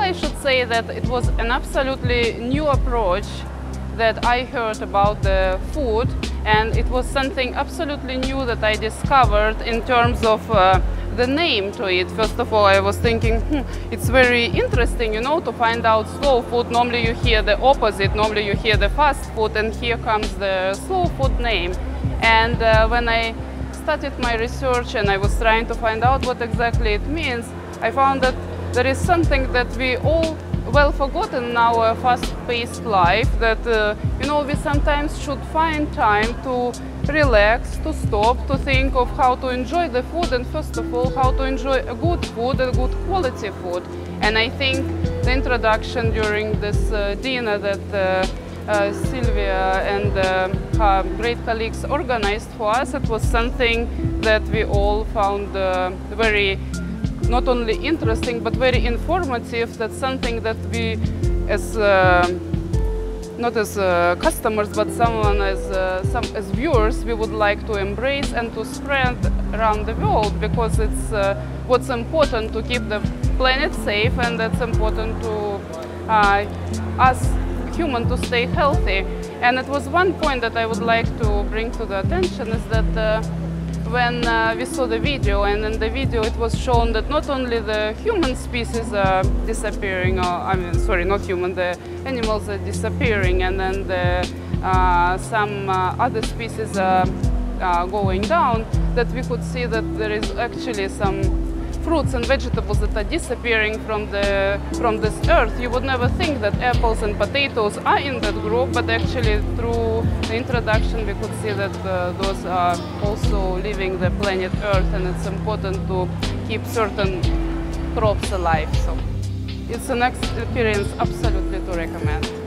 I should say that it was an absolutely new approach that I heard about the food, and it was something absolutely new that I discovered in terms of the name to it. First of all, I was thinking, it's very interesting, you know, to find out slow food. Normally you hear the opposite, normally you hear the fast food, and here comes the slow food name. And when I started my research and I was trying to find out what exactly it means, I found that there is something that we all well forgotten in our fast-paced life, that you know, we sometimes should find time to relax, to stop, to think of how to enjoy the food, and first of all how to enjoy a good food, a good quality food. And I think the introduction during this dinner that Sylvia and her great colleagues organized for us, it was something that we all found very not only interesting but very informative. That's something that we as not as customers but someone as viewers, we would like to embrace and to spread around the world, because it's what's important to keep the planet safe, and that's important to us human to stay healthy. And it was one point that I would like to bring to the attention, is that when we saw the video, and in the video it was shown that not only the human species are disappearing, or I mean, sorry, not human, the animals are disappearing, and then some other species are going down, that we could see that there is actually some fruits and vegetables that are disappearing from this earth. You would never think that apples and potatoes are in that group, but actually through the introduction we could see that those are also leaving the planet Earth, and it's important to keep certain crops alive. So it's an experience absolutely to recommend.